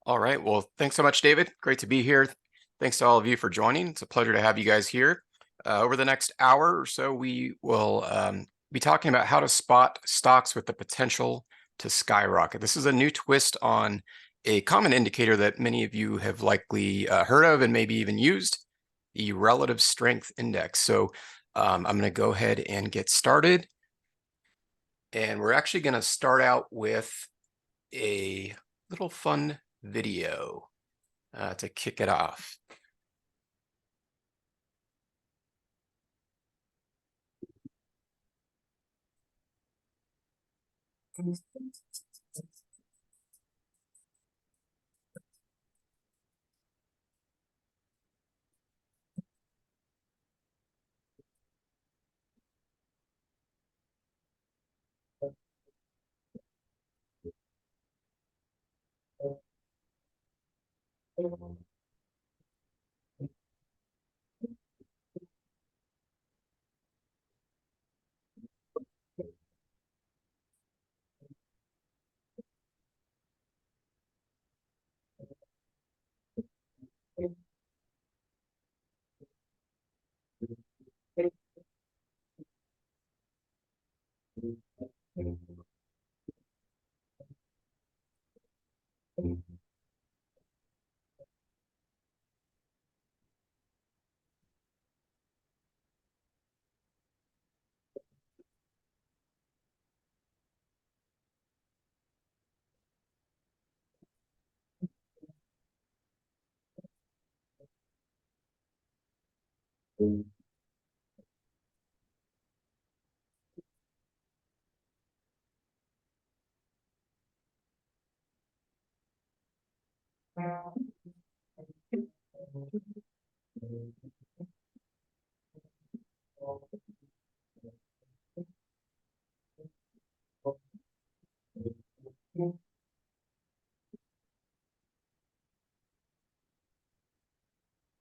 All right. Well, thanks so much, David. Great to be here. Thanks to all of you for joining. It's a pleasure to have you guys here. Over the next hour or so, we will be talking about how to spot stocks with the potential to skyrocket. This is a new twist on a common indicator that many of you have likely heard of and maybe even used, the relative strength index. So I'm going to go ahead and get started. And we're actually going to start out with a little fun video to kick it off.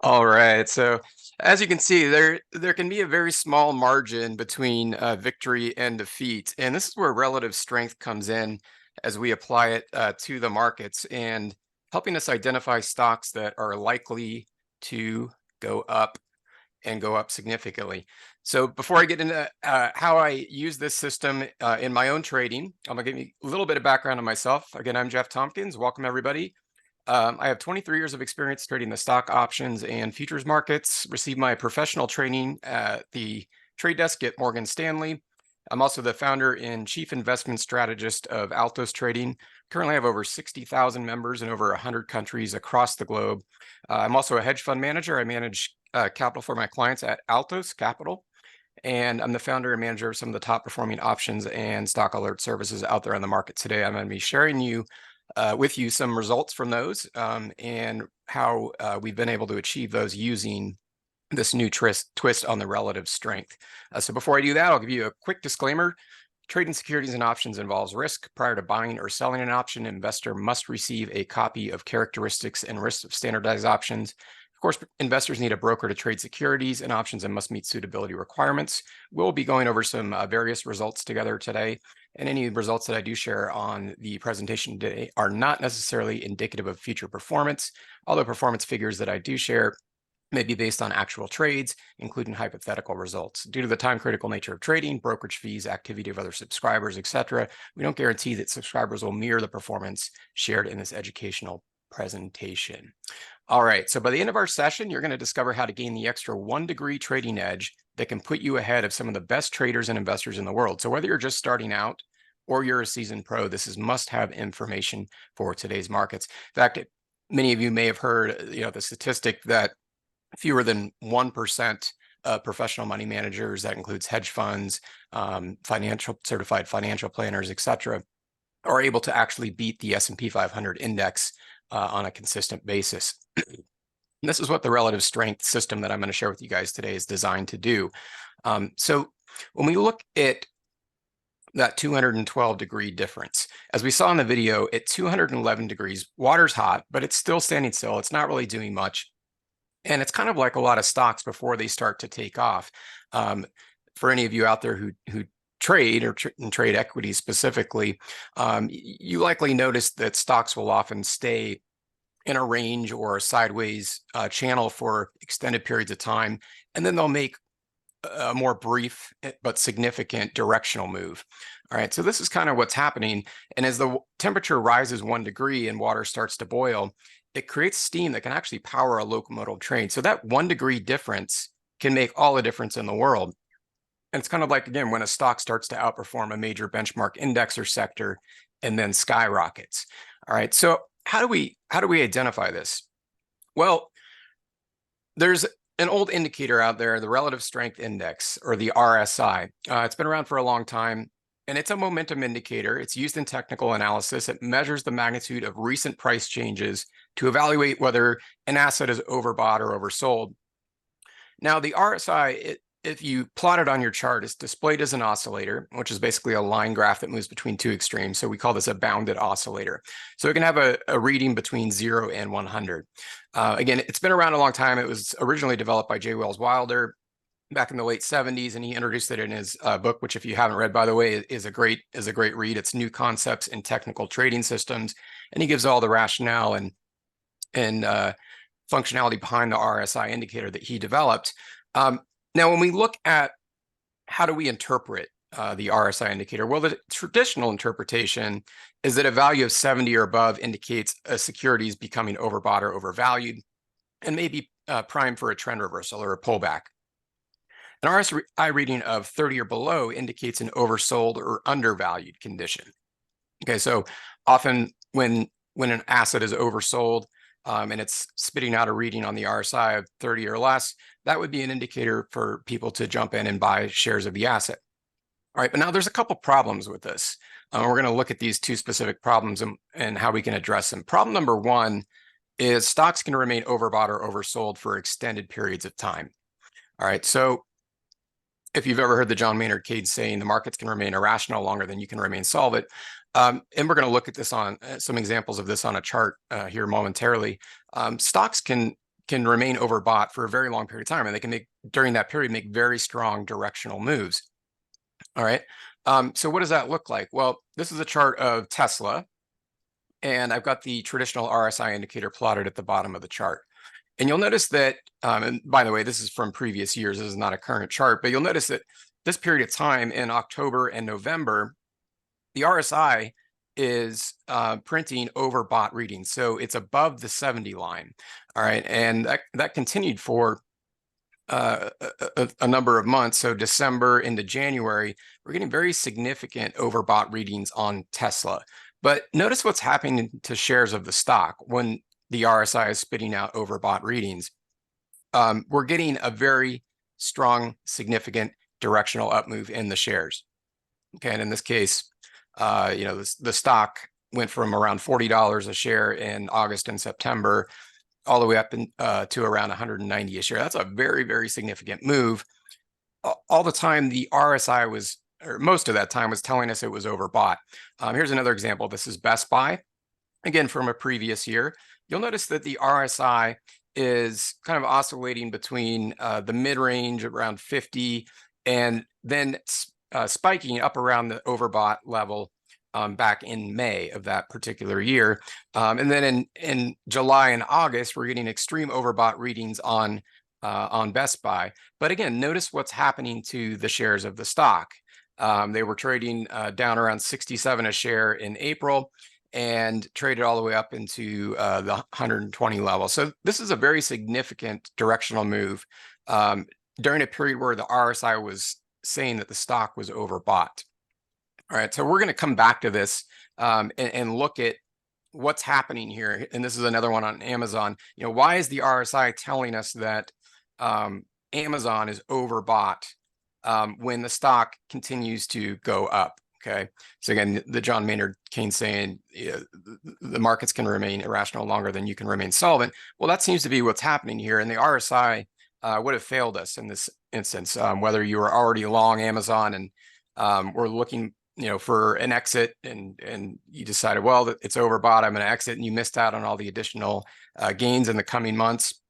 All right, so as you can see, there can be a very small margin between victory and defeat, and this is where relative strength comes in as we apply it to the markets and helping us identify stocks that are likely to go up and go up significantly. So before I get into how I use this system in my own trading, I'm gonna give you a little bit of background on myself. Again, I'm Jeff Tompkins. Welcome everybody. I have 23 years of experience trading the stock options and futures markets, received my professional training at the trade desk at Morgan Stanley. I'm also the founder and chief investment strategist of Altos Trading. Currently have over 60,000 members in over 100 countries across the globe. I'm also a hedge fund manager. I manage capital for my clients at Altos Capital. And I'm the founder and manager of some of the top performing options and stock alert services out there on the market today. I'm going to be sharing with you some results from those and how we've been able to achieve those using this new twist on the relative strength. So before I do that, I'll give you a quick disclaimer. Trading securities and options involves risk. Prior to buying or selling an option, an investor must receive a copy of characteristics and risks of standardized options. Of course, investors need a broker to trade securities and options and must meet suitability requirements. We'll be going over some various results together today, and any results that I do share on the presentation today are not necessarily indicative of future performance, although performance figures that I do share may be based on actual trades, including hypothetical results. Due to the time-critical nature of trading, brokerage fees, activity of other subscribers, etc., we don't guarantee that subscribers will mirror the performance shared in this educational presentation. All right, so by the end of our session, you're going to discover how to gain the extra 1 degree trading edge that can put you ahead of some of the best traders and investors in the world. So whether you're just starting out or you're a seasoned pro, this is must-have information for today's markets. In fact, many of you may have heard, the statistic that fewer than 1% of professional money managers, that includes hedge funds, certified financial planners, etc., are able to actually beat the S&P 500 index on a consistent basis. This is what the relative strength system that I'm going to share with you guys today is designed to do. So when we look at that 212 degree difference, as we saw in the video, at 211 degrees, water's hot, but it's still standing still. It's not really doing much. And it's kind of like a lot of stocks before they start to take off. For any of you out there who trade or trade equities specifically, you likely notice that stocks will often stay in a range or a sideways channel for extended periods of time, and then they'll make a more brief but significant directional move. All right, so this is kind of what's happening. And as the temperature rises 1 degree and water starts to boil, it creates steam that can actually power a locomotive train. So that 1 degree difference can make all the difference in the world. And it's kind of like, again, when a stock starts to outperform a major benchmark index or sector and then skyrockets. All right, so how do we identify this? Well, there's an old indicator out there, the relative strength index, or the RSI. It's been around for a long time, and it's a momentum indicator. It's used in technical analysis. It measures the magnitude of recent price changes to evaluate whether an asset is overbought or oversold. Now, the RSI, if you plot it on your chart, it's displayed as an oscillator, which is basically a line graph that moves between two extremes. So we call this a bounded oscillator. So it can have a reading between 0 and 100. Again, it's been around a long time. It was originally developed by J. Wells Wilder back in the late 70s, and he introduced it in his book, which, if you haven't read, by the way, is a great read. It's New Concepts in Technical Trading Systems, and he gives all the rationale and functionality behind the RSI indicator that he developed. Now, when we look at how do we interpret the RSI indicator, well, the traditional interpretation is that a value of 70 or above indicates a security is becoming overbought or overvalued and may be primed for a trend reversal or a pullback. An RSI reading of 30 or below indicates an oversold or undervalued condition. Okay, so often when an asset is oversold, and it's spitting out a reading on the RSI of 30 or less, that would be an indicator for people to jump in and buy shares of the asset. All right, but now there's a couple problems with this. We're going to look at these two specific problems and how we can address them. Problem number one is stocks can remain overbought or oversold for extended periods of time. All right, so if you've ever heard the John Maynard Keynes saying the markets can remain irrational longer than you can remain solvent, and we're going to look at this on some examples of this on a chart here momentarily. Stocks can remain overbought for a very long period of time, and they can during that period make very strong directional moves. All right. So what does that look like? Well, this is a chart of Tesla, and I've got the traditional RSI indicator plotted at the bottom of the chart. And you'll notice that, and by the way, this is from previous years. This is not a current chart, but you'll notice that this period of time in October and November, the RSI is printing overbought readings. So it's above the 70 line. All right. And that continued for a number of months. So December into January, we're getting very significant overbought readings on Tesla. But notice what's happening to shares of the stock when the RSI is spitting out overbought readings. We're getting a very strong, significant directional up move in the shares. Okay, and in this case, the stock went from around $40 a share in August and September all the way up to around 190 a share. That's a very, very significant move. All the time, the RSI was, or most of that time, was telling us it was overbought. Here's another example. This is Best Buy, again, from a previous year. You'll notice that the RSI is kind of oscillating between the mid-range around 50 and then spiking up around the overbought level back in May of that particular year. And then in July and August, we're getting extreme overbought readings on Best Buy. But again, notice what's happening to the shares of the stock. They were trading down around 67 a share in April and traded all the way up into the 120 level. So this is a very significant directional move during a period where the RSI was saying that the stock was overbought. All right, so we're going to come back to this and look at what's happening here. And this is another one on Amazon. Why is the RSI telling us that Amazon is overbought when the stock continues to go up? Okay, so again, the John Maynard Keynes saying the markets can remain irrational longer than you can remain solvent. Well, that seems to be what's happening here, and the RSI would have failed us in this instance. Whether you were already long Amazon and were looking, for an exit, and you decided, well, it's overbought, I'm going to exit, and you missed out on all the additional gains in the coming months,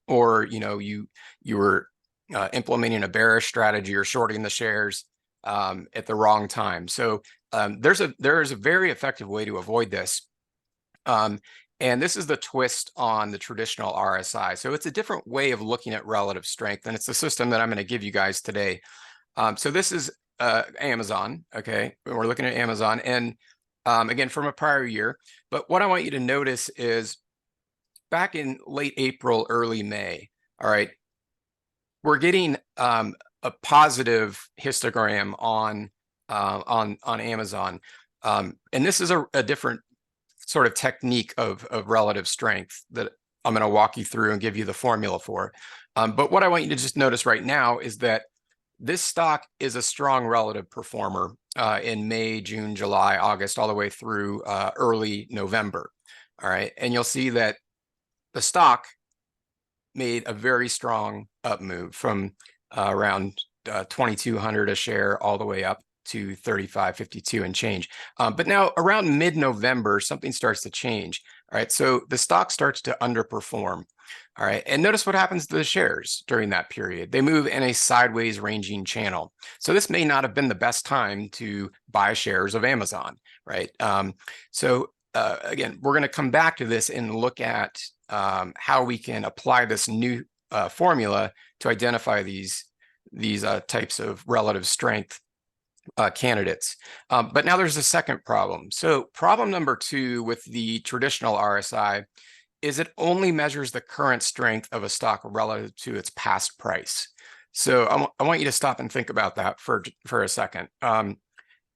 or you were implementing a bearish strategy or shorting the shares at the wrong time. So there is a very effective way to avoid this. And this is the twist on the traditional RSI. So it's a different way of looking at relative strength, and it's the system that I'm going to give you guys today. So this is Amazon, okay? We're looking at Amazon, and again, from a prior year. But what I want you to notice is back in late April, early May, all right, we're getting a positive histogram on Amazon. And this is a different sort of technique of relative strength that I'm going to walk you through and give you the formula for. But what I want you to just notice right now is that this stock is a strong relative performer in May, June, July, August, all the way through early November. All right. And you'll see that the stock made a very strong up move from around 2,200 a share all the way up to 35.52 and change. But now around mid-November, something starts to change. All right, so the stock starts to underperform. All right, and notice what happens to the shares during that period. They move in a sideways ranging channel. So this may not have been the best time to buy shares of Amazon, right? Again, we're going to come back to this and look at how we can apply this new formula to identify these types of relative strength candidates. But now there's a second problem. So problem number 2 with the traditional RSI is it only measures the current strength of a stock relative to its past price. So I want you to stop and think about that for a second.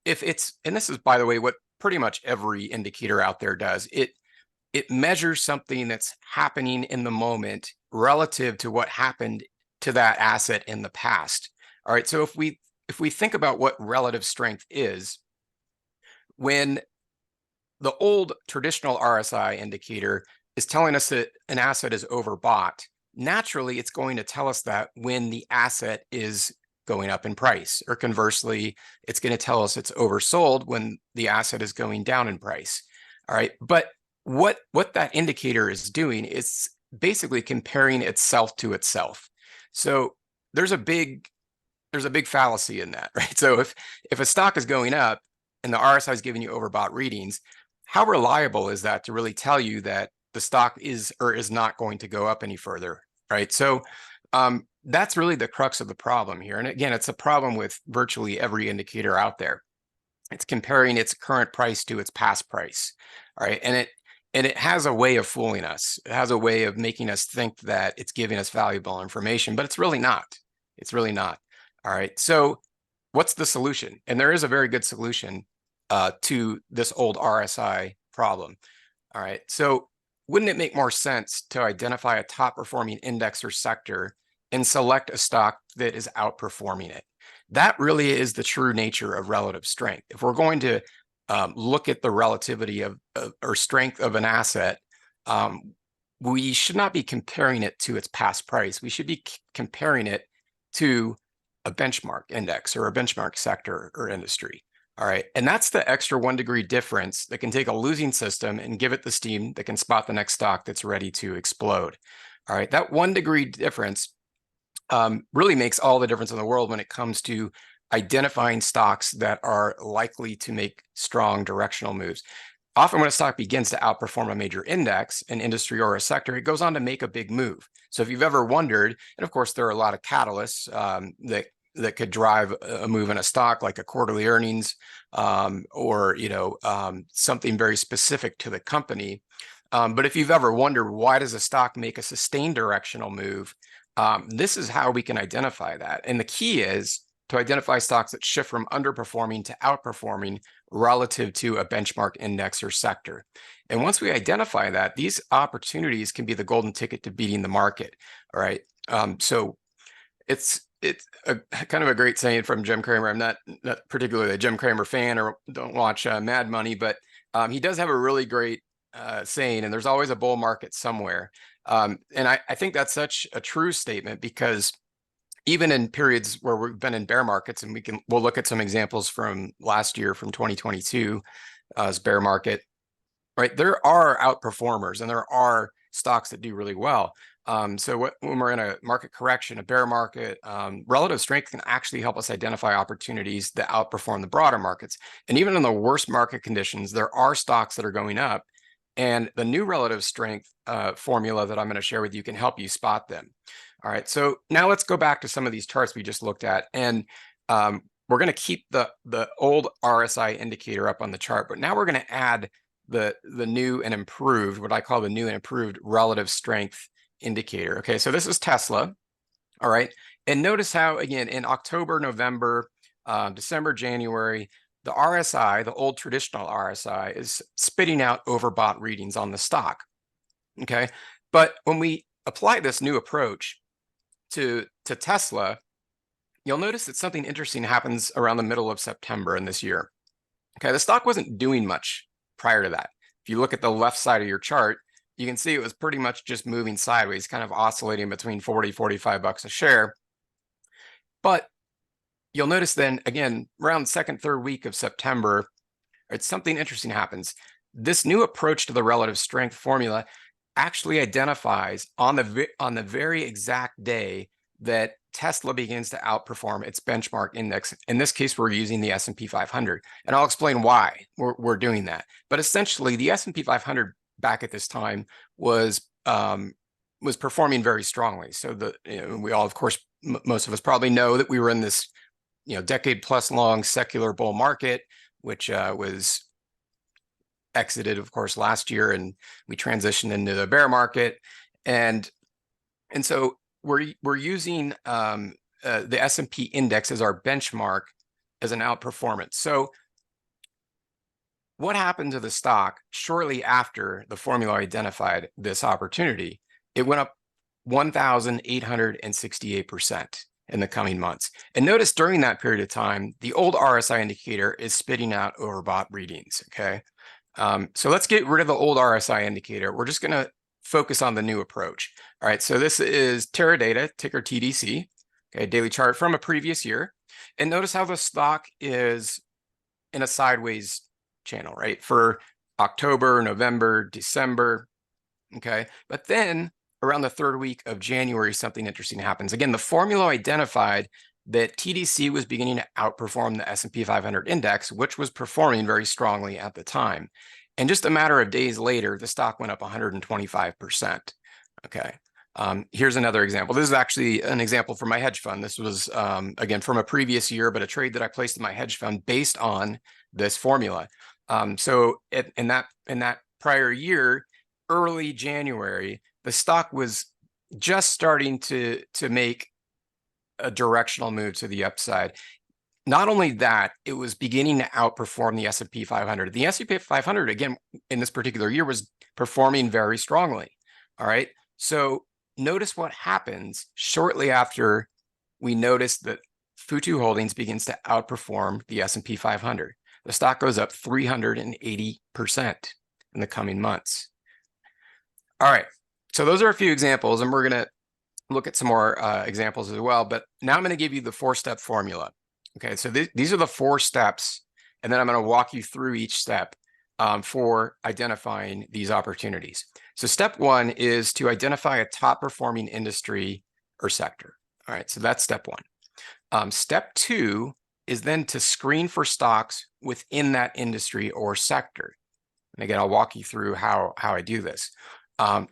If it's, and this is, by the way, what pretty much every indicator out there does, it measures something that's happening in the moment relative to what happened to that asset in the past. All right, so if we think about what relative strength is, when the old traditional RSI indicator is telling us that an asset is overbought, naturally it's going to tell us that when the asset is going up in price, or conversely, it's going to tell us it's oversold when the asset is going down in price. All right, but what that indicator is doing is basically comparing itself to itself. So there's a big fallacy in that, right? So if a stock is going up and the RSI is giving you overbought readings, how reliable is that to really tell you that the stock is or is not going to go up any further, right? So that's really the crux of the problem here. And again, it's a problem with virtually every indicator out there. It's comparing its current price to its past price, all right? And it has a way of fooling us. It has a way of making us think that it's giving us valuable information, but it's really not. It's really not. All right, so what's the solution? And there is a very good solution to this old RSI problem. All right, so wouldn't it make more sense to identify a top performing index or sector and select a stock that is outperforming it? That really is the true nature of relative strength. If we're going to look at the relativity of or strength of an asset, we should not be comparing it to its past price. We should be comparing it to a benchmark index or a benchmark sector or industry. All right, and that's the extra 1 degree difference that can take a losing system and give it the steam that can spot the next stock that's ready to explode. All right, that 1 degree difference really makes all the difference in the world when it comes to identifying stocks that are likely to make strong directional moves. Often when a stock begins to outperform a major index, an industry, or a sector, it goes on to make a big move. So if you've ever wondered, and of course there are a lot of catalysts that could drive a move in a stock, like a quarterly earnings or something very specific to the company. But if you've ever wondered, why does a stock make a sustained directional move? This is how we can identify that. And the key is to identify stocks that shift from underperforming to outperforming relative to a benchmark index or sector. And once we identify that, these opportunities can be the golden ticket to beating the market. All right. So it's a kind of a great saying from Jim Cramer. I'm not particularly a Jim Cramer fan or don't watch Mad Money, but he does have a really great saying, and there's always a bull market somewhere. And I think that's such a true statement, because even in periods where we've been in bear markets, and we'll look at some examples from last year, from 2022 as bear market, right? There are outperformers and there are stocks that do really well. So when we're in a market correction, a bear market, relative strength can actually help us identify opportunities that outperform the broader markets. And even in the worst market conditions, there are stocks that are going up And the new relative strength formula that I'm going to share with you can help you spot them. All right, so now let's go back to some of these charts we just looked at, and we're going to keep the old RSI indicator up on the chart, but now we're going to add the new and improved, what I call the new and improved relative strength indicator. Okay, so this is Tesla. All right, and notice how, again, in October, November, December, January, the RSI, the old traditional RSI, is spitting out overbought readings on the stock. Okay, but when we apply this new approach to Tesla, you'll notice that something interesting happens around the middle of September in this year. Okay, the stock wasn't doing much prior to that. If you look at the left side of your chart, you can see it was pretty much just moving sideways, kind of oscillating between 40, 45 bucks a share. But you'll notice then, again, around second, third week of September, something interesting happens. This new approach to the relative strength formula actually identifies on the very exact day that Tesla begins to outperform its benchmark index. In this case, we're using the S&P 500, and I'll explain why we're doing that. But essentially, the S&P 500 back at this time was performing very strongly. So we all, of course, most of us probably know that we were in this decade plus long secular bull market, which was exited, of course, last year, and we transitioned into the bear market, and so we're using the S&P index as our benchmark as an outperformance. So what happened to the stock shortly after the formula identified this opportunity? It went up 1,868% in the coming months. And notice during that period of time, the old RSI indicator is spitting out overbought readings, okay? So let's get rid of the old RSI indicator. We're just going to focus on the new approach. All right, so this is Teradata, ticker TDC, okay, daily chart from a previous year. And notice how the stock is in a sideways channel, right, for October, November, December, okay? But then around the third week of January, something interesting happens. Again, the formula identified that TDC was beginning to outperform the S&P 500 index, which was performing very strongly at the time. And just a matter of days later, the stock went up 125%. Okay. Here's another example. This is actually an example from my hedge fund. This was, again, from a previous year, but a trade that I placed in my hedge fund based on this formula. So in that prior year, early January, the stock was just starting to make a directional move to the upside. Not only that, it was beginning to outperform the S&P 500. The S&P 500, again, in this particular year, was performing very strongly. All right. So notice what happens shortly after we notice that Futu Holdings begins to outperform the S&P 500. The stock goes up 380% in the coming months. All right. So those are a few examples, and we're going to look at some more examples as well. But now I'm going to give you the 4-step formula. Okay, so these are the 4 steps, and then I'm going to walk you through each step for identifying these opportunities. So step 1 is to identify a top performing industry or sector. All right, so that's step 1. Step 2 is then to screen for stocks within that industry or sector. And again, I'll walk you through how I do this.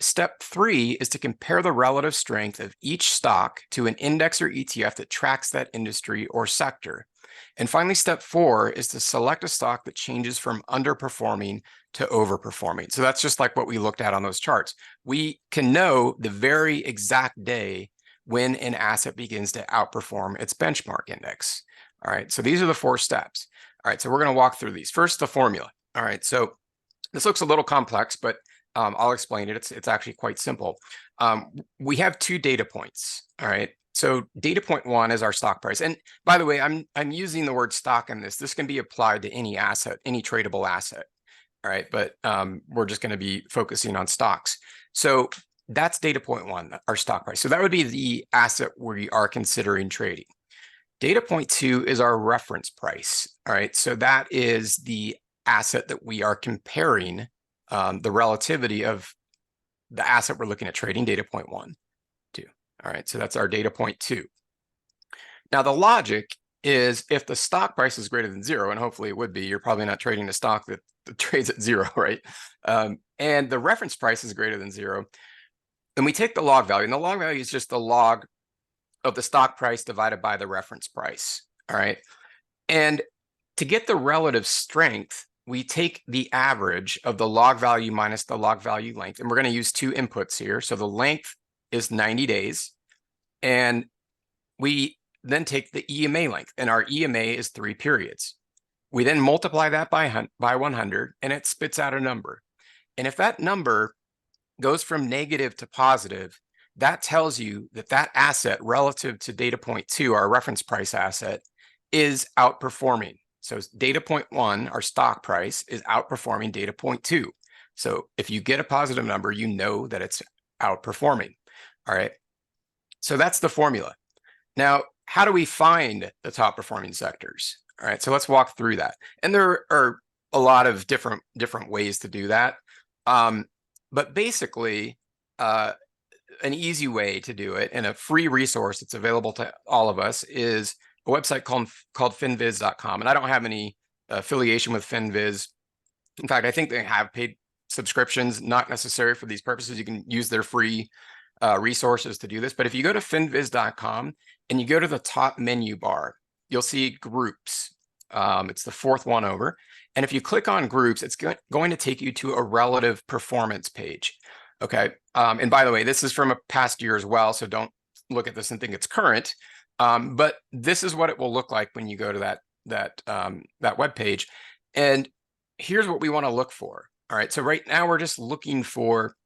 Step 3 is to compare the relative strength of each stock to an index or ETF that tracks that industry or sector. And finally, step 4 is to select a stock that changes from underperforming to overperforming. So that's just like what we looked at on those charts. We can know the very exact day when an asset begins to outperform its benchmark index. All right, so these are the 4 steps. All right, so we're going to walk through these. First, the formula. All right, so this looks a little complex, but I'll explain it. It's actually quite simple. We have 2 data points. All right. So data point 1 is our stock price. And by the way, I'm using the word stock in this. This can be applied to any asset, any tradable asset. All right. But we're just going to be focusing on stocks. So that's data point 1, our stock price. So that would be the asset we are considering trading. Data point 2 is our reference price. All right. So that is the asset that we are comparing the relativity of the asset we're looking at trading, data point 1, 2. All right, so that's our data point 2. Now, the logic is if the stock price is greater than 0, and hopefully it would be, you're probably not trading a stock that the trade's at zero, right? And the reference price is greater than zero. And we take the log value, and the log value is just the log of the stock price divided by the reference price, all right? And to get the relative strength, we take the average of the log value minus the log value length, and we're going to use two inputs here. So the length is 90 days, and we then take the EMA length, and our EMA is 3 periods. We then multiply that by 100, and it spits out a number. And if that number goes from negative to positive, that tells you that that asset relative to data point 2, our reference price asset, is outperforming. So data point 1, our stock price, is outperforming data point 2. So if you get a positive number, you know that it's outperforming. All right. So that's the formula. Now, how do we find the top performing sectors? All right. So let's walk through that. And there are a lot of different ways to do that. But basically, an easy way to do it, and a free resource that's available to all of us, is a website called Finviz.com. And I don't have any affiliation with Finviz. In fact, I think they have paid subscriptions, not necessary for these purposes. You can use their free resources to do this. But if you go to Finviz.com and you go to the top menu bar, you'll see groups. It's the fourth one over. And if you click on groups, it's going to take you to a relative performance page. Okay. And by the way, this is from a past year as well, so don't look at this and think it's current. But this is what it will look like when you go to that web page. And here's what we want to look for. All right. So right now we're just looking for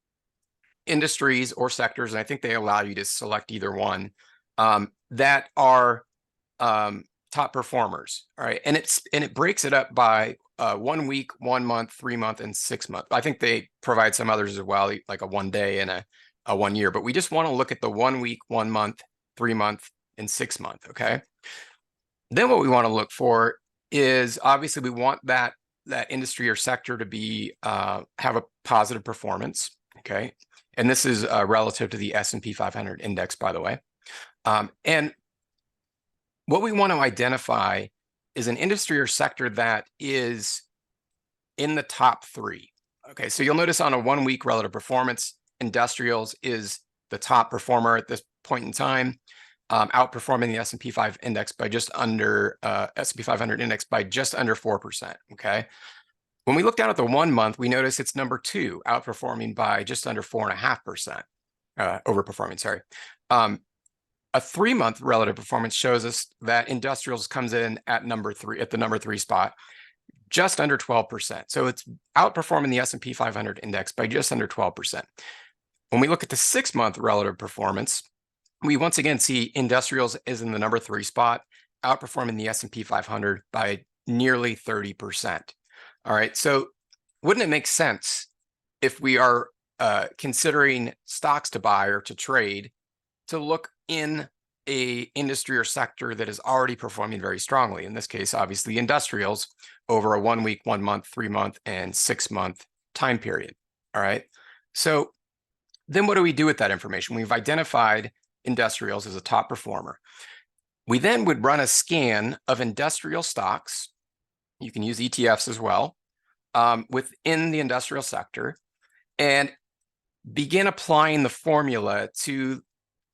industries or sectors, and I think they allow you to select either one, that are top performers. All right. And it breaks it up by 1 week, 1 month, 3 month, and 6 month. I think they provide some others as well, like a 1 day and a 1 year. But we just want to look at the 1 week, 1 month, 3 month, and 6 month. Okay. Then what we want to look for is, obviously we want that industry or sector to be have a positive performance. Okay. And this is relative to the S&P 500 index, by the way. And what we want to identify is an industry or sector that is in the top 3. Okay, so you'll notice on a 1 week relative performance, industrials is the top performer at this point in time, outperforming the S&P 500 index by just under S&P 500 index by just under 4%. Okay, when we look down at the 1 month, we notice it's number 2, outperforming by just under 4.5%, overperforming. Sorry. A 3 month relative performance shows us that industrials comes in at the number 3 spot, just under 12%. So it's outperforming the S&P 500 index by just under 12%. When we look at the 6 month relative performance, we once again see industrials is in the number 3 spot, outperforming the S&P 500 by nearly 30%. All right. So wouldn't it make sense, if we are considering stocks to buy or to trade, to look in a industry or sector that is already performing very strongly? In this case, obviously industrials, over a 1 week, 1 month, 3 month, and 6 month time period. All right. So then what do we do with that information? We've identified industrials as a top performer. We then would run a scan of industrial stocks. You can use ETFs as well, within the industrial sector, and begin applying the formula to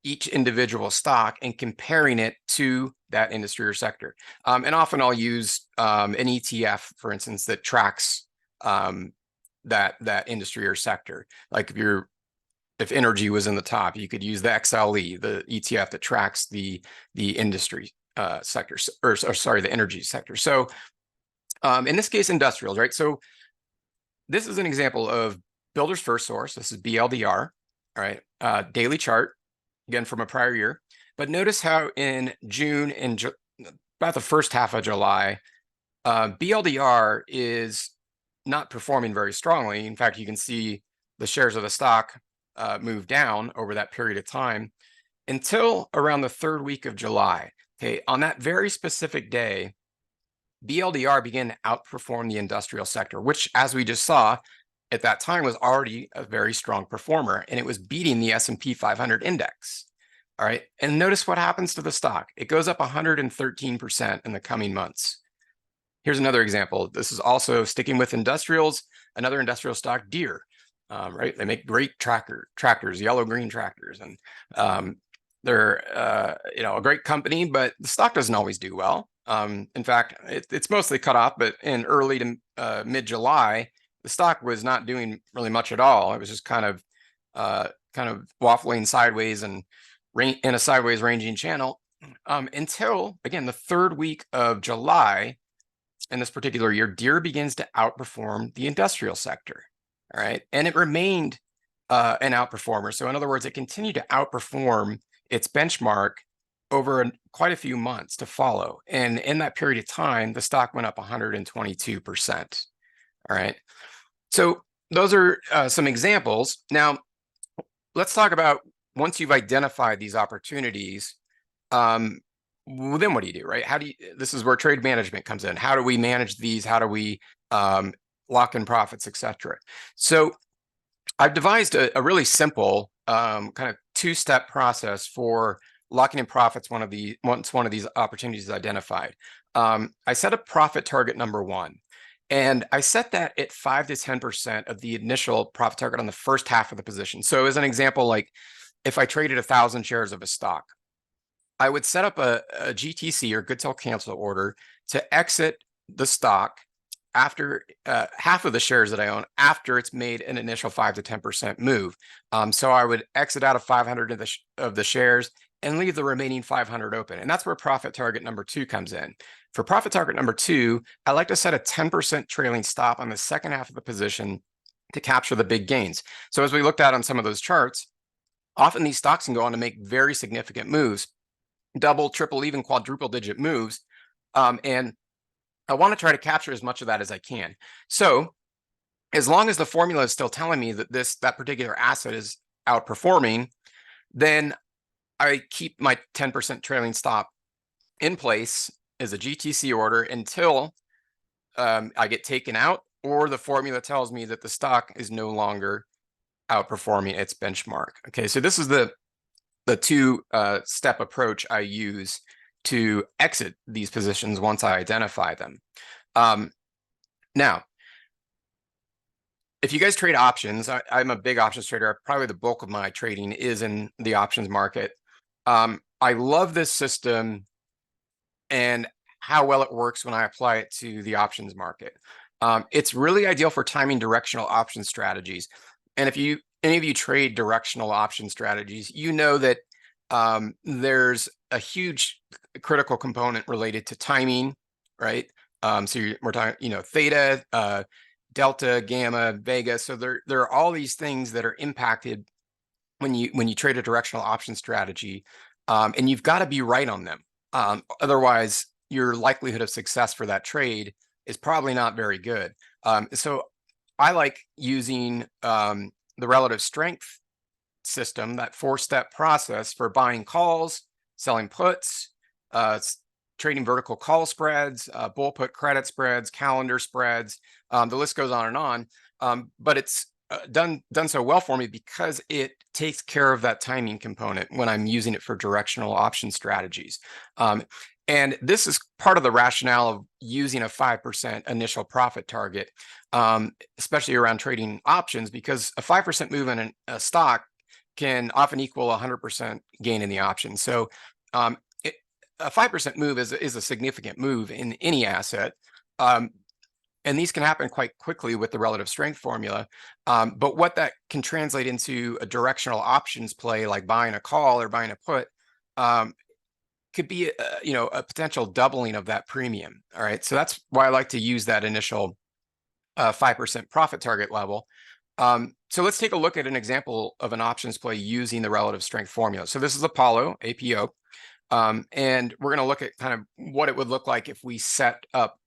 each individual stock and comparing it to that industry or sector. And often I'll use an ETF, for instance, that tracks that industry or sector. Like if energy was in the top, you could use the XLE, the ETF that tracks the industry sector, or sorry, the energy sector. So in this case, industrials, right? So this is an example of Builder's First Source. This is BLDR, all right? Daily chart, again, from a prior year. But notice how in June and about the first half of July, BLDR is not performing very strongly. In fact, you can see the shares of the stock move down over that period of time until around the 3rd week of July. Okay, on that very specific day, BLDR began to outperform the industrial sector, which, as we just saw, at that time was already a very strong performer, and it was beating the S&P 500 index. All right, and notice what happens to the stock. It goes up 113% in the coming months. Here's another example. This is also sticking with industrials, another industrial stock, Deere, right? They make great tractors, yellow-green tractors, and they're a great company, but the stock doesn't always do well. In fact, it's mostly cut off, but in early to mid-July, the stock was not doing really much at all. It was just kind of waffling sideways and in a sideways ranging channel until, again, the third week of July. In this particular year, Deere begins to outperform the industrial sector. All right, and it remained an outperformer. So in other words, it continued to outperform its benchmark over quite a few months to follow. And in that period of time, the stock went up 122%. All right, so those are some examples. Now, let's talk about once you've identified these opportunities, well, then what do you do, right? This is where trade management comes in. How do we manage these? How do we lock in profits, etc.? So I've devised a really simple kind of two-step process for locking in profits once one of these opportunities is identified. I set a profit target number one, and I set that at 5 to 10% of the initial profit target on the first half of the position. So as an example, like if I traded 1,000 shares of a stock, I would set up a GTC or good till cancel order to exit the stock after half of the shares that I own after it's made an initial 5 to 10% move. So I would exit out of 500 of the shares and leave the remaining 500 open. And that's where profit target number two comes in. For profit target number two, I like to set a 10% trailing stop on the second half of the position to capture the big gains. So as we looked at on some of those charts, often these stocks can go on to make very significant moves, double, triple, even quadruple digit moves. And I want to try to capture as much of that as I can. So as long as the formula is still telling me that that particular asset is outperforming, then I keep my 10% trailing stop in place as a GTC order until I get taken out, or the formula tells me that the stock is no longer outperforming its benchmark. Okay, so this is the two-step approach I use to exit these positions once I identify them. Now, if you guys trade options, I'm a big options trader. Probably the bulk of my trading is in the options market. I love this system and how well it works when I apply it to the options market. It's really ideal for timing directional option strategies. And if any of you trade directional option strategies, you know that there's a huge critical component related to timing, right? So we're talking, theta, delta, gamma, vega. So there are all these things that are impacted when you trade a directional option strategy, and you've got to be right on them. Otherwise, your likelihood of success for that trade is probably not very good. So I like using the relative strength system, that 4-step process for buying calls, selling puts, trading vertical call spreads, bull put credit spreads, calendar spreads. The list goes on and on. But it's done so well for me because it takes care of that timing component when I'm using it for directional option strategies. And this is part of the rationale of using a 5% initial profit target, especially around trading options, because a 5% move in a stock can often equal 100% gain in the option. So a 5% move is a significant move in any asset. And these can happen quite quickly with the relative strength formula. But what that can translate into a directional options play, like buying a call or buying a put, could be a potential doubling of that premium. All right, so that's why I like to use that initial 5% profit target level. So let's take a look at an example of an options play using the relative strength formula. So this is Apollo, APO, and we're going to look at kind of what it would look like if we set up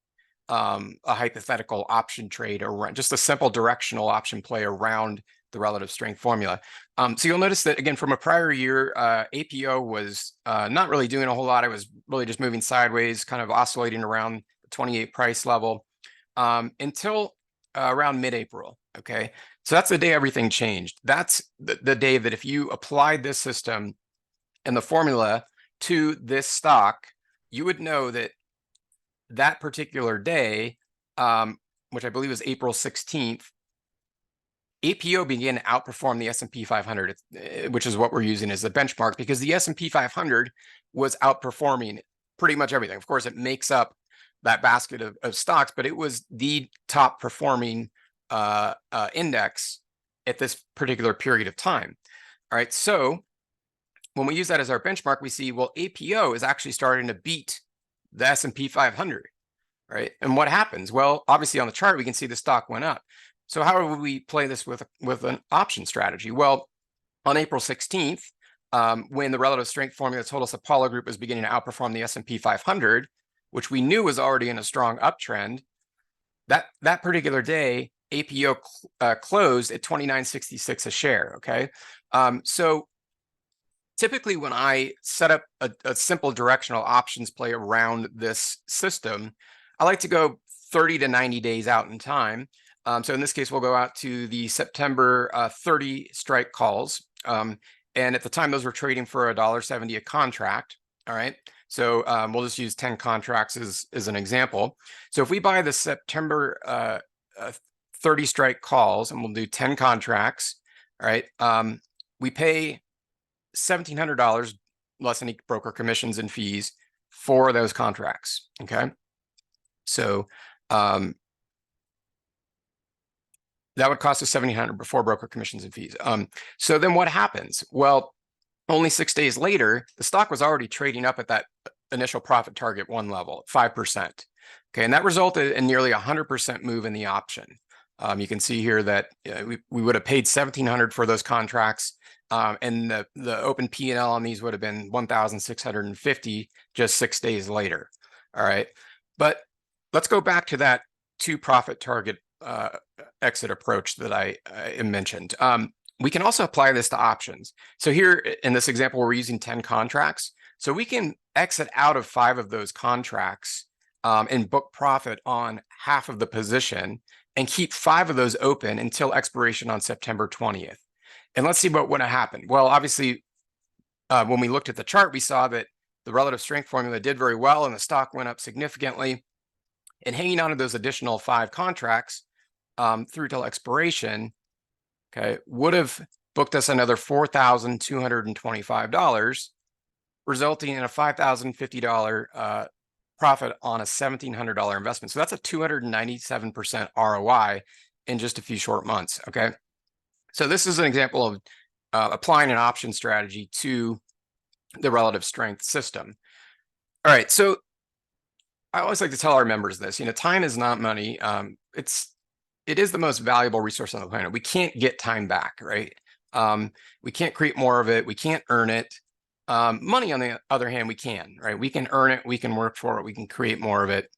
a hypothetical option trade or just a simple directional option play around the relative strength formula. So you'll notice that, again, from a prior year, APO was not really doing a whole lot. It was really just moving sideways, kind of oscillating around the 28 price level until around mid-April. Okay, so that's the day everything changed. That's the day that if you applied this system and the formula to this stock, you would know that that particular day, which I believe was April 16th, APO began to outperform the S&P 500, which is what we're using as the benchmark, because the S&P 500 was outperforming pretty much everything. Of course, it makes up that basket of stocks, but it was the top performing index at this particular period of time. All right, so when we use that as our benchmark, we see, well, APO is actually starting to beat the S&P 500, right? And what happens? Well, obviously on the chart, we can see the stock went up. So how would we play this with an option strategy? Well, on April 16th, when the relative strength formula told us Apollo Group was beginning to outperform the S&P 500, which we knew was already in a strong uptrend, that particular day, APO closed at $29.66 a share, okay? So typically when I set up a simple directional options play around this system, I like to go 30 to 90 days out in time. So in this case, we'll go out to the September 30 strike calls. And at the time, those were trading for $1.70 a contract. All right. So we'll just use 10 contracts as an example. So if we buy the September 30 strike calls, and we'll do 10 contracts, all right, we pay $1,700 less any broker commissions and fees for those contracts. Okay. So that would cost us $1,700 before broker commissions and fees. So then what happens? Well, only 6 days later, the stock was already trading up at that initial profit target 1 level, 5%. Okay, and that resulted in nearly 100% move in the option. You can see here that we would have paid $1,700 for those contracts, and the open P&L on these would have been $1,650 just 6 days later. All right, but let's go back to that 2 profit target exit approach that I mentioned. We can also apply this to options. So here in this example, we're using 10 contracts. So we can exit out of 5 of those contracts and book profit on half of the position and keep 5 of those open until expiration on September 20th. And let's see what would have happened. Well, obviously, when we looked at the chart, we saw that the relative strength formula did very well and the stock went up significantly. And hanging on to those additional 5 contracts through till expiration, okay, would have booked us another $4,225, resulting in a $5,050 profit on a $1,700 investment. So that's a 297% ROI in just a few short months, okay? So this is an example of applying an option strategy to the relative strength system. All right, so I always like to tell our members this, time is not money. It is the most valuable resource on the planet. We can't get time back, right? We can't create more of it. We can't earn it. Money, on the other hand, we can, right? We can earn it. We can work for it. We can create more of it.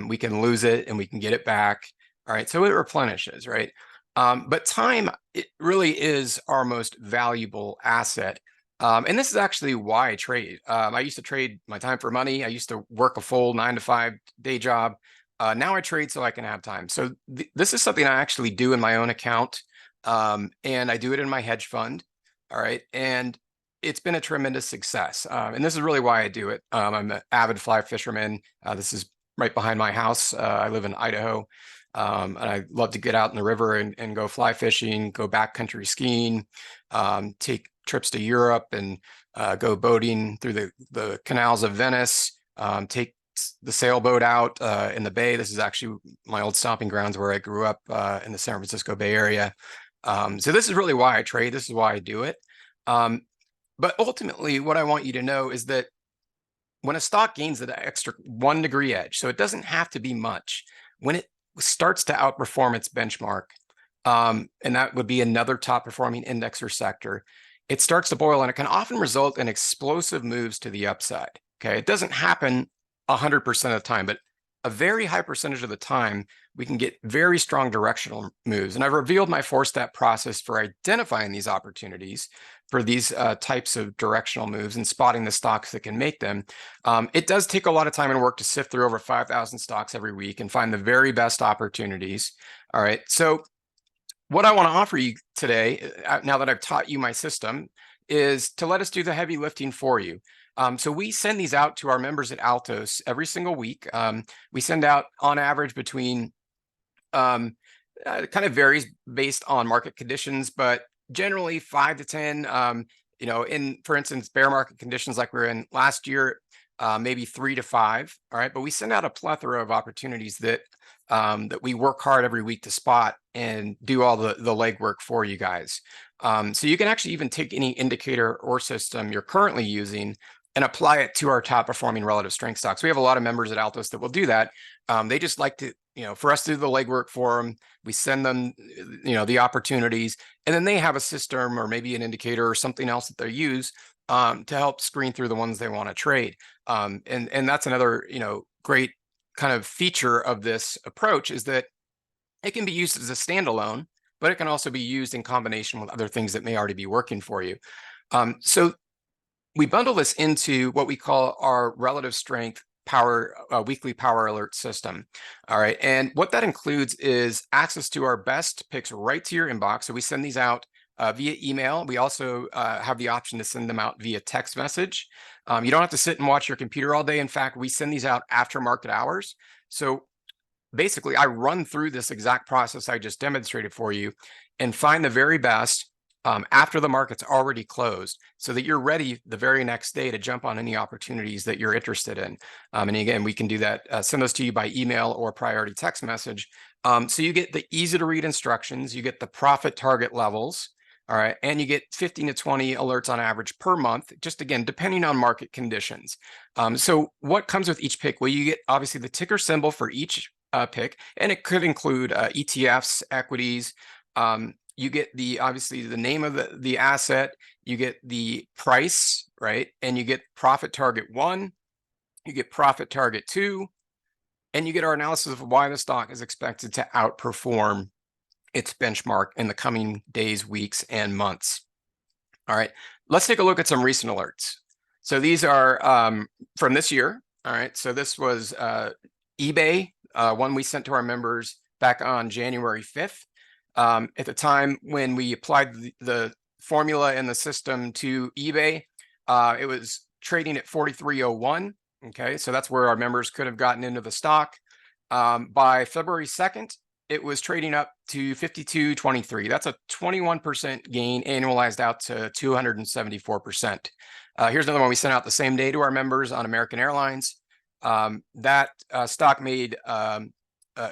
We can lose it and we can get it back. All right. So it replenishes, right? But time, it really is our most valuable asset. And this is actually why I trade. I used to trade my time for money. I used to work a full 9-to-5 day job. Now I trade so I can have time. So this is something I actually do in my own account, and I do it in my hedge fund. All right, and it's been a tremendous success. And this is really why I do it. I'm an avid fly fisherman. This is right behind my house. I live in Idaho, and I love to get out in the river and go fly fishing, go backcountry skiing, take trips to Europe, and go boating through the canals of Venice, take the sailboat out in the bay. This is actually my old stomping grounds where I grew up in the San Francisco Bay Area. So this is really why I trade. This is why I do it. But ultimately, what I want you to know is that when a stock gains that extra 1 degree edge, so it doesn't have to be much, when it starts to outperform its benchmark, and that would be another top performing index or sector, it starts to boil, and it can often result in explosive moves to the upside. Okay, it doesn't happen 100% of the time, but a very high percentage of the time, we can get very strong directional moves. And I've revealed my 4-step process for identifying these opportunities for these types of directional moves and spotting the stocks that can make them. It does take a lot of time and work to sift through over 5,000 stocks every week and find the very best opportunities. All right, so what I want to offer you today, now that I've taught you my system, is to let us do the heavy lifting for you. So we send these out to our members at Altos every single week. We send out on average between it kind of varies based on market conditions, but generally 5 to 10. In, for instance, bear market conditions like we were in last year, maybe 3 to 5. All right, but we send out a plethora of opportunities that we work hard every week to spot and do all the legwork for you guys. So you can actually even take any indicator or system you're currently using and apply it to our top performing relative strength stocks. We have a lot of members at Altos that will do that. They just like to, for us to do the legwork for them. We send them, the opportunities, and then they have a system or maybe an indicator or something else that they use to help screen through the ones they want to trade. And that's another, great kind of feature of this approach is that it can be used as a standalone, but it can also be used in combination with other things that may already be working for you. So we bundle this into what we call our relative strength power weekly power alert system. All right, and what that includes is access to our best picks right to your inbox. So we send these out via email. We also have the option to send them out via text message. You don't have to sit and watch your computer all day. In fact, we send these out after market hours. So basically, I run through this exact process I just demonstrated for you and find the very best after the market's already closed, so that you're ready the very next day to jump on any opportunities that you're interested in. And again, we can do that, send those to you by email or priority text message. So you get the easy to read instructions, you get the profit target levels, all right, and you get 15 to 20 alerts on average per month, just again, depending on market conditions. So what comes with each pick? Well, you get obviously the ticker symbol for each pick, and it could include ETFs, equities. You get obviously the name of the asset, you get the price, right? And you get profit target 1, you get profit target 2, and you get our analysis of why the stock is expected to outperform its benchmark in the coming days, weeks, and months. All right, let's take a look at some recent alerts. So these are from this year. All right, so this was eBay, one we sent to our members back on January 5th. At the time when we applied the formula and the system to eBay, it was trading at 43.01. Okay, so that's where our members could have gotten into the stock. By February 2nd, it was trading up to 52.23. That's a 21% gain annualized out to 274%. Here's another one we sent out the same day to our members on American Airlines. That stock made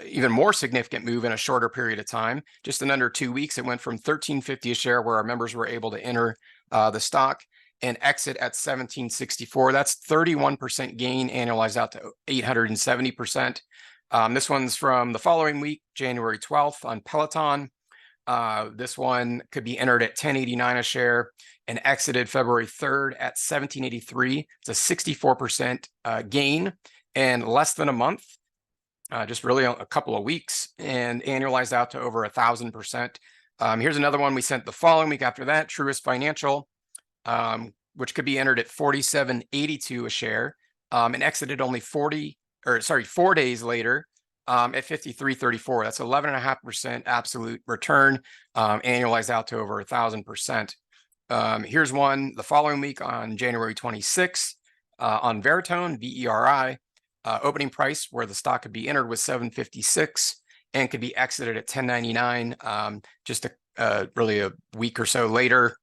even more significant move in a shorter period of time. Just in under 2 weeks, it went from $13.50 a share, where our members were able to enter the stock and exit at $17.64. That's 31% gain annualized out to 870%. This one's from the following week, January 12th on Peloton. This one could be entered at $10.89 a share and exited February 3rd at $17.83. It's a 64% gain in less than a month. Just really a couple of weeks, and annualized out to over 1,000%. Here's another one we sent the following week after that, Truist Financial, which could be entered at $47.82 a share, and exited only 4 days later at $53.34. That's 11.5% absolute return, annualized out to over 1,000%. Here's one the following week on January 26th on Veritone, VERI. Opening price where the stock could be entered was $7.56 and could be exited at $10.99. Just really a week or so later,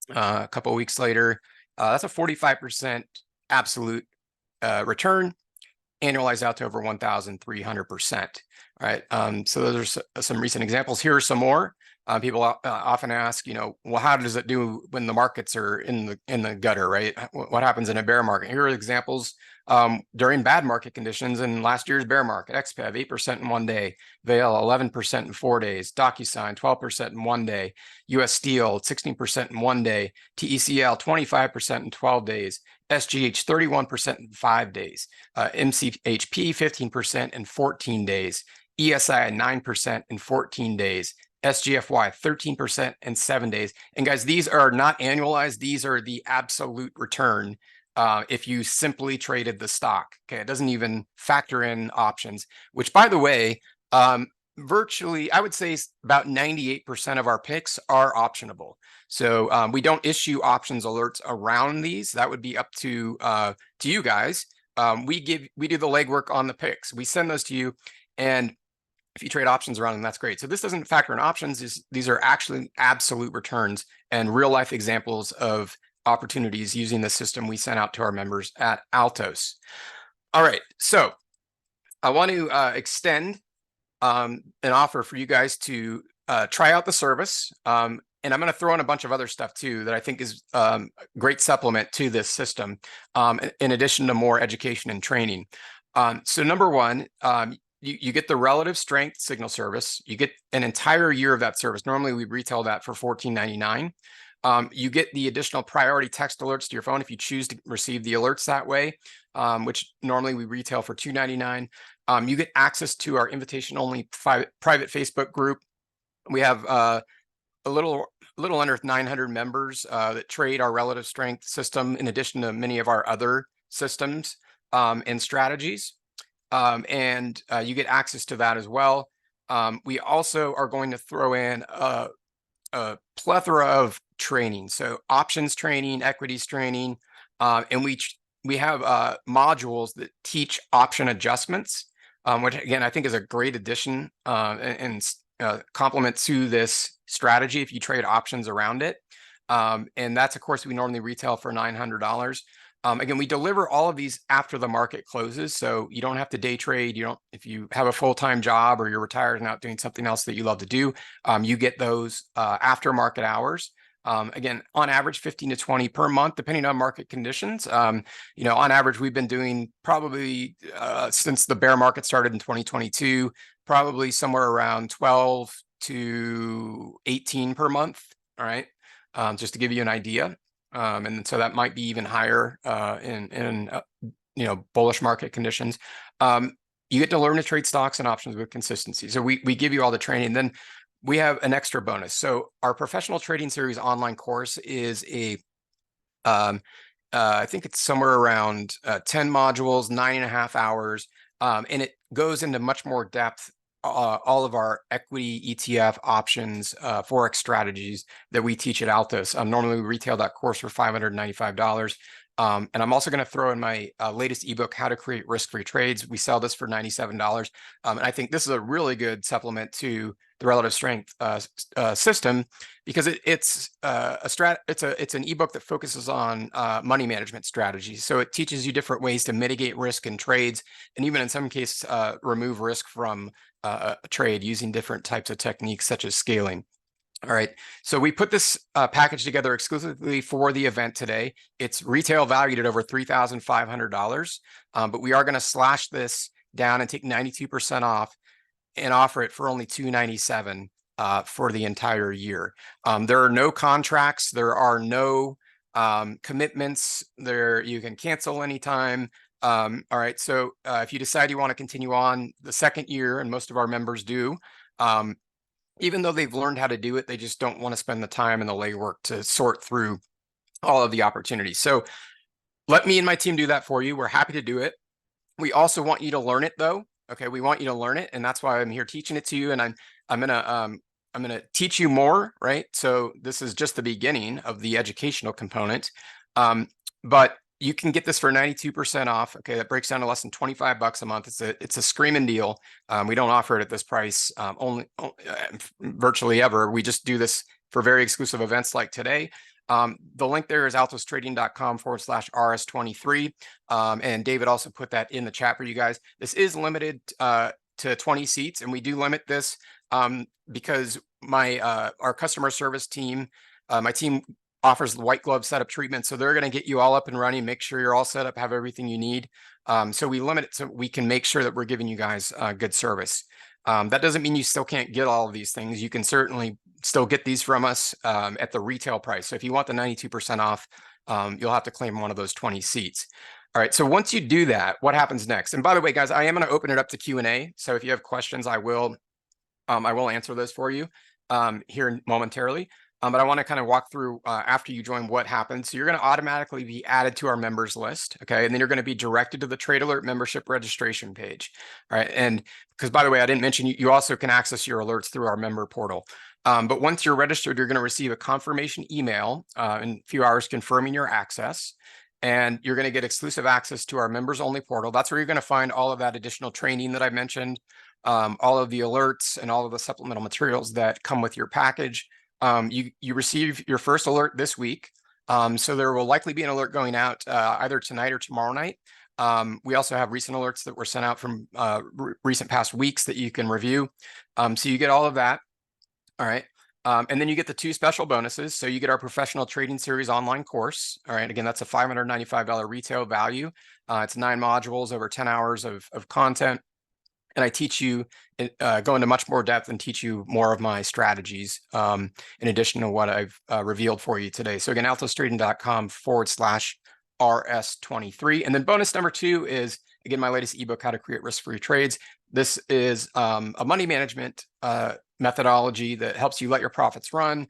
a couple of weeks later. That's a 45% absolute return, annualized out to over 1,300%. All right. So those are some recent examples. Here are some more. People often ask, well, how does it do when the markets are in the gutter, right? What happens in a bear market? Here are examples during bad market conditions in last year's bear market. XPEV 8% in 1 day, Vail 11% in 4 days, DocuSign 12% in 1 day, US Steel 16% in 1 day, TECL 25% in 12 days, SGH 31% in 5 days, MCHP 15% in 14 days, ESI 9% in 14 days, SGFY 13% in 7 days. And guys, these are not annualized. These are the absolute return if you simply traded the stock. Okay, it doesn't even factor in options, which, by the way, virtually, I would say about 98% of our picks are optionable. So we don't issue options alerts around these. That would be up to you guys. We do the legwork on the picks. We send those to you, and if you trade options around them, that's great. So this doesn't factor in options. These are actually absolute returns and real life examples of opportunities using the system we sent out to our members at Altos. All right, so I want to extend an offer for you guys to try out the service. And I'm going to throw in a bunch of other stuff too that I think is a great supplement to this system, in addition to more education and training. So number one, you get the relative strength signal service. You get an entire year of that service. Normally we retail that for $14.99. You get the additional priority text alerts to your phone if you choose to receive the alerts that way, which normally we retail for $2.99. You get access to our invitation-only private Facebook group. We have a little under 900 members that trade our relative strength system, in addition to many of our other systems and strategies. And you get access to that as well. We also are going to throw in a plethora of training, so options training, equities training, and we have modules that teach option adjustments, which again I think is a great addition and complement to this strategy if you trade options around it. And that's a course we normally retail for $900. Again, we deliver all of these after the market closes, so you don't have to day trade. If you have a full-time job or you're retired and out doing something else that you love to do, you get those after market hours. Again, on average, 15 to 20 per month, depending on market conditions. On average, we've been doing probably since the bear market started in 2022, probably somewhere around 12 to 18 per month. All right, just to give you an idea. And so that might be even higher in bullish market conditions. You get to learn to trade stocks and options with consistency. So we give you all the training. Then we have an extra bonus. So our professional trading series online course is I think it's somewhere around 10 modules, 9.5 hours. And it goes into much more depth, all of our equity, ETF, options, Forex strategies that we teach at Altos. Normally we retail that course for $595. And I'm also going to throw in my latest ebook, How to Create Risk-Free Trades. We sell this for $97. And I think this is a really good supplement to the relative strength system, because it's an ebook that focuses on money management strategies. So it teaches you different ways to mitigate risk in trades, and even in some cases remove risk from a trade using different types of techniques such as scaling. All right, so we put this package together exclusively for the event today. It's retail valued at over $3,500, but we are going to slash this down and take 92% off and offer it for only $297 for the entire year. There are no contracts. There are no commitments. You can cancel anytime. All right, so if you decide you want to continue on the second year, and most of our members do, even though they've learned how to do it, they just don't want to spend the time and the legwork to sort through all of the opportunities. So let me and my team do that for you. We're happy to do it. We also want you to learn it, though. Okay, we want you to learn it, and that's why I'm here teaching it to you. And I'm gonna teach you more, right? So this is just the beginning of the educational component. But you can get this for 92% off. Okay, that breaks down to less than $25 a month. It's a screaming deal. We don't offer it at this price virtually ever. We just do this for very exclusive events like today. The link there is altostrading.com/RS23. And David also put that in the chat for you guys. This is limited to 20 seats, and we do limit this because our customer service team, my team offers the white glove setup treatment. So they're going to get you all up and running, make sure you're all set up, have everything you need. So we limit it so we can make sure that we're giving you guys good service. That doesn't mean you still can't get all of these things. You can certainly still get these from us at the retail price. So if you want the 92% off, you'll have to claim one of those 20 seats. All right, so once you do that, what happens next? And by the way, guys, I am going to open it up to Q&A. So if you have questions, I will answer those for you here momentarily. But I want to kind of walk through after you join what happens. So you're going to automatically be added to our members list, okay? And then you're going to be directed to the Trade Alert membership registration page, all right? And because, by the way, I didn't mention, you also can access your alerts through our member portal. But once you're registered, you're going to receive a confirmation email in a few hours confirming your access. And you're going to get exclusive access to our members only portal. That's where you're going to find all of that additional training that I mentioned, all of the alerts and all of the supplemental materials that come with your package. You receive your first alert this week. So there will likely be an alert going out either tonight or tomorrow night. We also have recent alerts that were sent out from recent past weeks that you can review. So you get all of that. All right. And then you get the 2 special bonuses. So you get our professional trading series online course. All right. Again, that's a $595 retail value. It's 9 modules over 10 hours of content. And I teach you, go into much more depth and teach you more of my strategies in addition to what I've revealed for you today. So again, altostrading.com/RS23. And then bonus number 2 is, again, my latest ebook, How to Create Risk-Free Trades. This is a money management methodology that helps you let your profits run,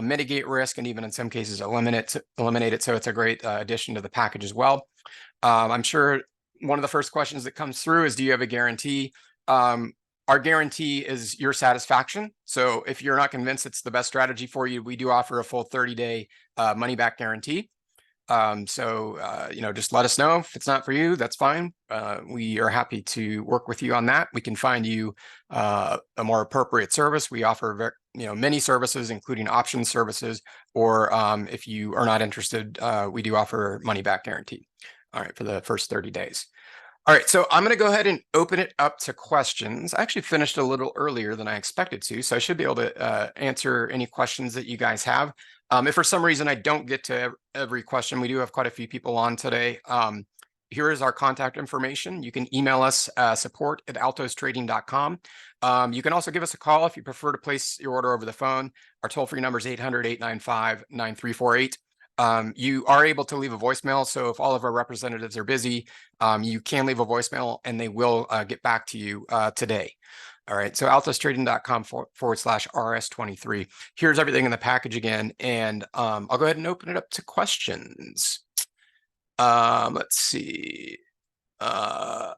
mitigate risk, and even in some cases eliminate it. So it's a great addition to the package as well. I'm sure one of the first questions that comes through is, do you have a guarantee? Our guarantee is your satisfaction. So if you're not convinced it's the best strategy for you, we do offer a full 30-day money back guarantee. Just let us know if it's not for you. That's fine. We are happy to work with you on that. We can find you a more appropriate service. We offer many services, including option services, or if you are not interested, we do offer money back guarantee. All right, for the first 30 days. All right, so I'm going to go ahead and open it up to questions. I actually finished a little earlier than I expected to, so I should be able to answer any questions that you guys have. If for some reason I don't get to every question, we do have quite a few people on today. Here is our contact information. You can email us support@altostrading.com. You can also give us a call if you prefer to place your order over the phone. Our toll-free number is 800-895-9348. You are able to leave a voicemail. So if all of our representatives are busy, you can leave a voicemail and they will get back to you today. All right. So altostrading.com/RS23. Here's everything in the package again. And I'll go ahead and open it up to questions. Let's see. Rob's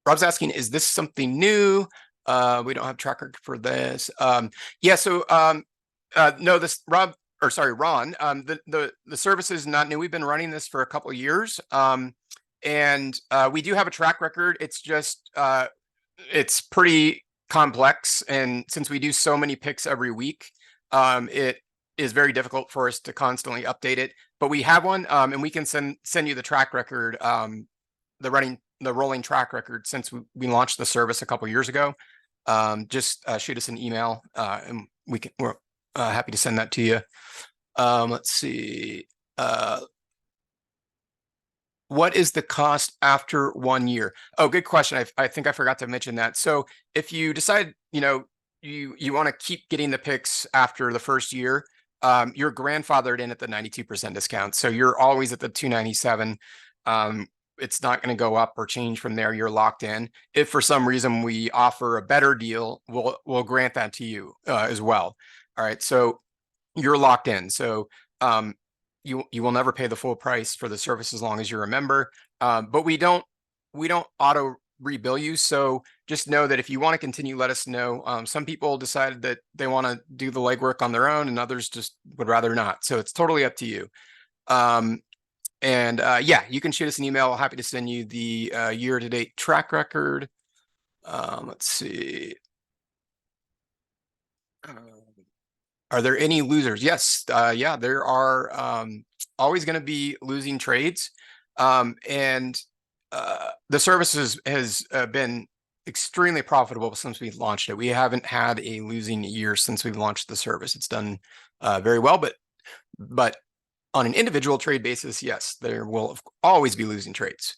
asking, is this something new? We don't have track record for this. Yeah. So no, Ron, the service is not new. We've been running this for a couple of years, and we do have a track record. It's just it's pretty complex, and since we do so many picks every week, it is very difficult for us to constantly update it. But we have one, and we can send you the track record, the rolling track record since we launched the service a couple of years ago. Just shoot us an email, and we're happy to send that to you. Let's see. What is the cost after 1 year? Oh, good question. I think I forgot to mention that. So if you decide, you want to keep getting the picks after the first year, you're grandfathered in at the 92% discount. So you're always at the $297. It's not going to go up or change from there. You're locked in. If for some reason we offer a better deal, we'll grant that to you as well. All right. So you're locked in. So you will never pay the full price for the service as long as you're a member. But we don't auto rebill you. So just know that if you want to continue, let us know. Some people decided that they want to do the legwork on their own, and others just would rather not. So it's totally up to you. Yeah, you can shoot us an email. Happy to send you the year-to-date track record. Let's see. Are there any losers? Yes. Yeah, there are always going to be losing trades. The service has been extremely profitable since we've launched it. We haven't had a losing year since we've launched the service. It's done very well, but on an individual trade basis, yes, there will always be losing trades.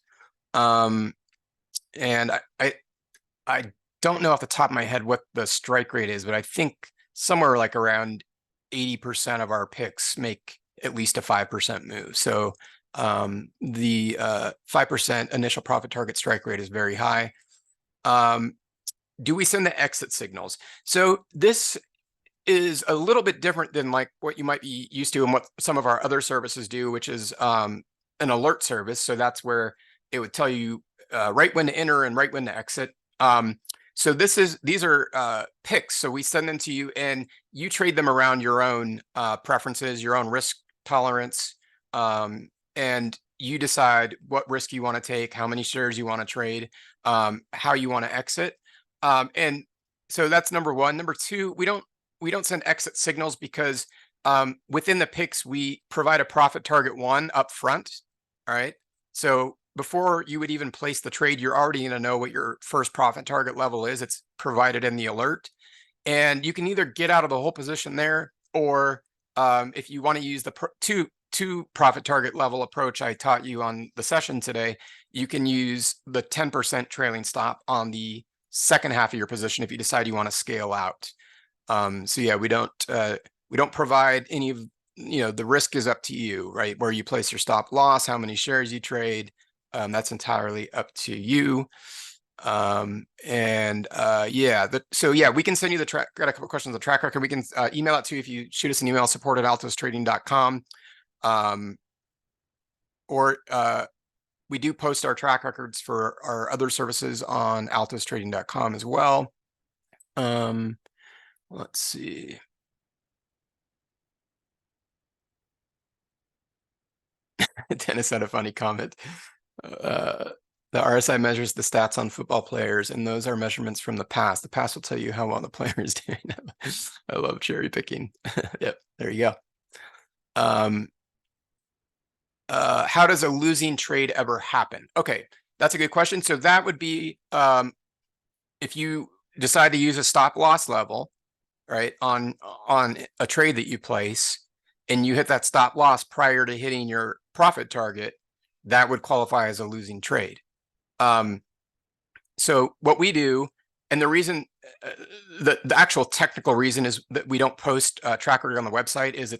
And I don't know off the top of my head what the strike rate is, but I think somewhere like around 80% of our picks make at least a 5% move. So the 5% initial profit target strike rate is very high. Do we send the exit signals? So this is a little bit different than like what you might be used to and what some of our other services do, which is an alert service. So that's where it would tell you right when to enter and right when to exit. So these are picks. So we send them to you and you trade them around your own preferences, your own risk tolerance, and you decide what risk you want to take, how many shares you want to trade, how you want to exit. And so that's number one. Number two, we don't send exit signals because within the picks, we provide a profit target one up front. All right. So before you would even place the trade, you're already going to know what your first profit target level is. It's provided in the alert. And you can either get out of the whole position there, or if you want to use the two profit target level approach I taught you on the session today, you can use the 10% trailing stop on the second half of your position if you decide you want to scale out. So yeah, we don't provide any of, the risk is up to you, right? Where you place your stop loss, how many shares you trade, that's entirely up to you. So yeah, we can send you the track. Got a couple questions on the track record. We can email it to you if you shoot us an email, support@altostrading.com. Or we do post our track records for our other services on altostrading.com as well. Let's see. Dennis had a funny comment. The RSI measures the stats on football players, and those are measurements from the past. The past will tell you how well the player is doing. I love cherry picking. Yep, there you go. How does a losing trade ever happen? Okay, that's a good question. So that would be if you decide to use a stop loss level, right, on a trade that you place, and you hit that stop loss prior to hitting your profit target, that would qualify as a losing trade. So what we do, and the reason, the actual technical reason is that we don't post track record on the website is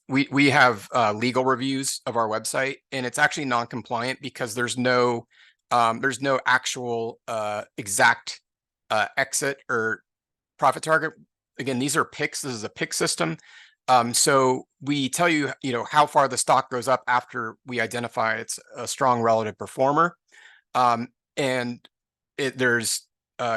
we have legal reviews of our website, and it's actually non-compliant because there's no actual exact exit or profit target. Again, these are picks. This is a pick system. So we tell you, how far the stock goes up after we identify it's a strong relative performer. And there's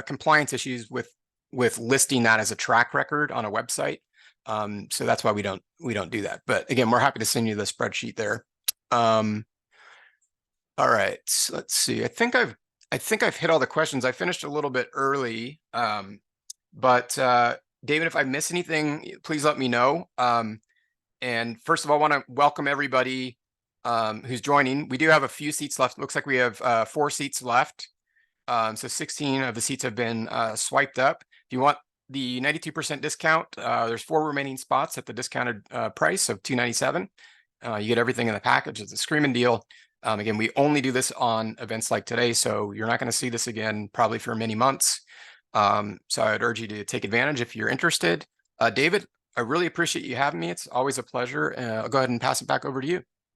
compliance issues with listing that as a track record on a website. So that's why we don't do that. But again, we're happy to send you the spreadsheet there. All right, let's see. I think I've hit all the questions. I finished a little bit early, but David, if I miss anything, please let me know. And first of all, I want to welcome everybody who's joining. We do have a few seats left. It looks like we have 4 seats left. So 16 of the seats have been swiped up. If you want the 92% discount, there's 4 remaining spots at the discounted price of $297. You get everything in the package. It's a screaming deal. Again, we only do this on events like today, so you're not going to see this again probably for many months. So I'd urge you to take advantage if you're interested. David, I really appreciate you having me. It's always a pleasure. I'll go ahead and pass it back over to you.